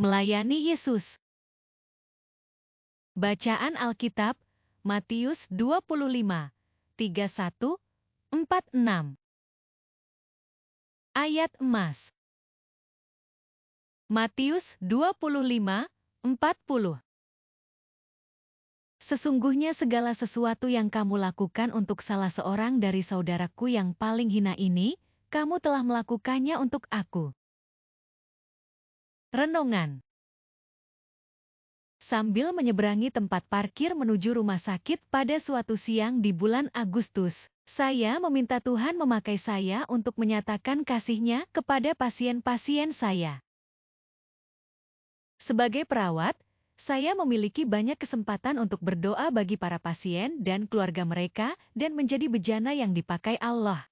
Melayani Yesus. Bacaan Alkitab, Matius 25, 31-46. Ayat emas. Matius 25, 40. Sesungguhnya segala sesuatu yang kamu lakukan untuk salah seorang dari saudaraku yang paling hina ini, kamu telah melakukannya untuk aku. Renungan. Sambil menyeberangi tempat parkir menuju rumah sakit pada suatu siang di bulan Agustus, saya meminta Tuhan memakai saya untuk menyatakan kasih-Nya kepada pasien-pasien saya. Sebagai perawat, saya memiliki banyak kesempatan untuk berdoa bagi para pasien dan keluarga mereka dan menjadi bejana yang dipakai Allah.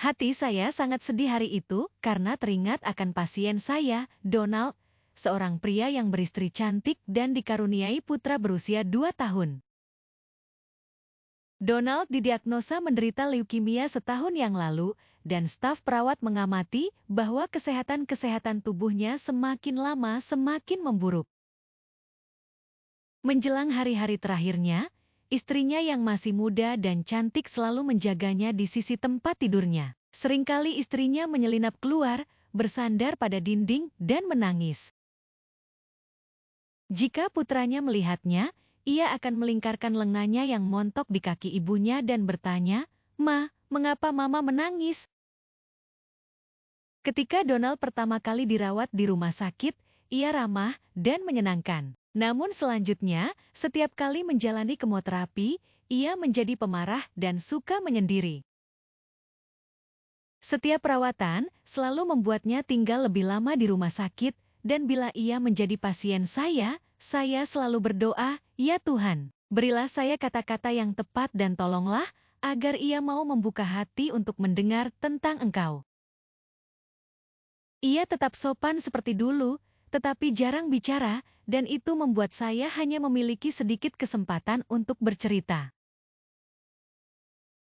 Hati saya sangat sedih hari itu karena teringat akan pasien saya, Donald, seorang pria yang beristri cantik dan dikaruniai putra berusia 2 tahun. Donald didiagnosa menderita leukemia setahun yang lalu, dan staf perawat mengamati bahwa kesehatan tubuhnya semakin lama semakin memburuk. Menjelang hari-hari terakhirnya, istrinya yang masih muda dan cantik selalu menjaganya di sisi tempat tidurnya. Seringkali istrinya menyelinap keluar, bersandar pada dinding, dan menangis. Jika putranya melihatnya, ia akan melingkarkan lengannya yang montok di kaki ibunya dan bertanya, "Ma, mengapa Mama menangis?" Ketika Donald pertama kali dirawat di rumah sakit, ia ramah dan menyenangkan. Namun selanjutnya, setiap kali menjalani kemoterapi, ia menjadi pemarah dan suka menyendiri. Setiap perawatan selalu membuatnya tinggal lebih lama di rumah sakit, dan bila ia menjadi pasien saya selalu berdoa, "Ya Tuhan, berilah saya kata-kata yang tepat dan tolonglah, agar ia mau membuka hati untuk mendengar tentang Engkau." Ia tetap sopan seperti dulu, tetapi jarang bicara, dan itu membuat saya hanya memiliki sedikit kesempatan untuk bercerita.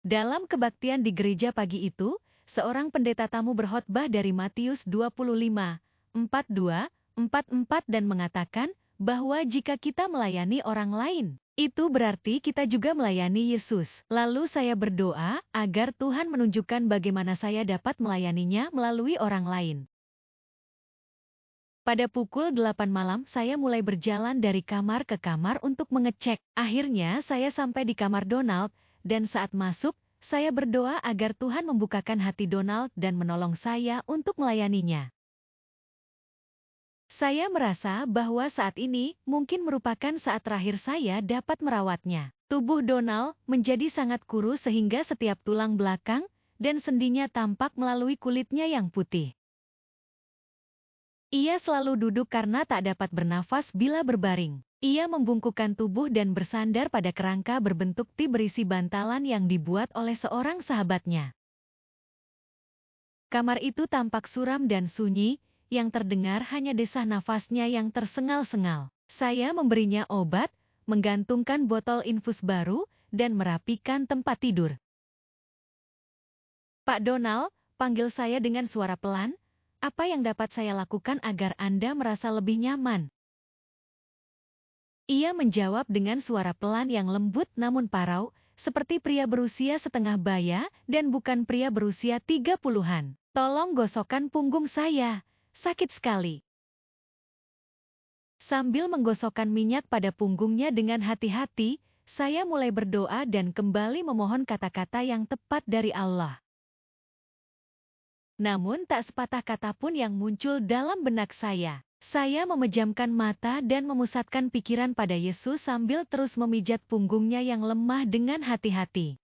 Dalam kebaktian di gereja pagi itu, seorang pendeta tamu berkhotbah dari Matius 25, 42-44 dan mengatakan bahwa jika kita melayani orang lain, itu berarti kita juga melayani Yesus. Lalu saya berdoa agar Tuhan menunjukkan bagaimana saya dapat melayaninya melalui orang lain. Pada pukul 8 malam saya mulai berjalan dari kamar ke kamar untuk mengecek. Akhirnya saya sampai di kamar Donald, dan saat masuk, saya berdoa agar Tuhan membukakan hati Donald dan menolong saya untuk melayaninya. Saya merasa bahwa saat ini mungkin merupakan saat terakhir saya dapat merawatnya. Tubuh Donald menjadi sangat kurus sehingga setiap tulang belakang dan sendinya tampak melalui kulitnya yang putih. Ia selalu duduk karena tak dapat bernafas bila berbaring. Ia membungkukkan tubuh dan bersandar pada kerangka berbentuk T berisi bantalan yang dibuat oleh seorang sahabatnya. Kamar itu tampak suram dan sunyi, yang terdengar hanya desah nafasnya yang tersengal-sengal. Saya memberinya obat, menggantungkan botol infus baru, dan merapikan tempat tidur. "Pak Donald," panggil saya dengan suara pelan, "apa yang dapat saya lakukan agar Anda merasa lebih nyaman?" Ia menjawab dengan suara pelan yang lembut namun parau, seperti pria berusia setengah baya dan bukan pria berusia 30-an. "Tolong gosokkan punggung saya, sakit sekali." Sambil menggosokkan minyak pada punggungnya dengan hati-hati, saya mulai berdoa dan kembali memohon kata-kata yang tepat dari Allah. Namun tak sepatah kata pun yang muncul dalam benak saya. Saya memejamkan mata dan memusatkan pikiran pada Yesus sambil terus memijat punggungnya yang lemah dengan hati-hati.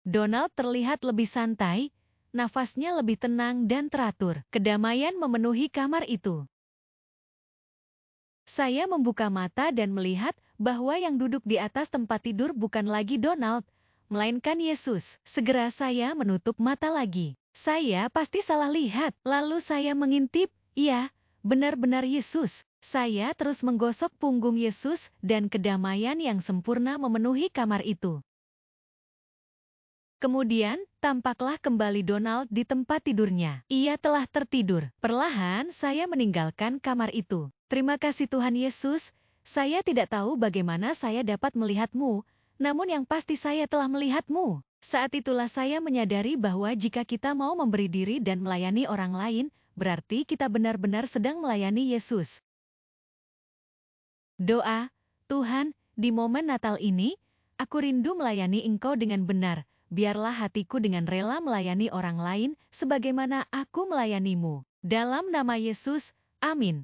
Donald terlihat lebih santai, nafasnya lebih tenang dan teratur. Kedamaian memenuhi kamar itu. Saya membuka mata dan melihat bahwa yang duduk di atas tempat tidur bukan lagi Donald, melainkan Yesus. Segera saya menutup mata lagi. Saya pasti salah lihat. Lalu saya mengintip, iya, benar-benar Yesus. Saya terus menggosok punggung Yesus dan kedamaian yang sempurna memenuhi kamar itu. Kemudian, tampaklah kembali Donald di tempat tidurnya. Ia telah tertidur. Perlahan saya meninggalkan kamar itu. Terima kasih Tuhan Yesus, saya tidak tahu bagaimana saya dapat melihatmu, namun yang pasti saya telah melihatmu. Saat itulah saya menyadari bahwa jika kita mau memberi diri dan melayani orang lain, berarti kita benar-benar sedang melayani Yesus. Doa, Tuhan, di momen Natal ini, aku rindu melayani Engkau dengan benar. Biarlah hatiku dengan rela melayani orang lain sebagaimana aku melayanimu. Dalam nama Yesus, amin.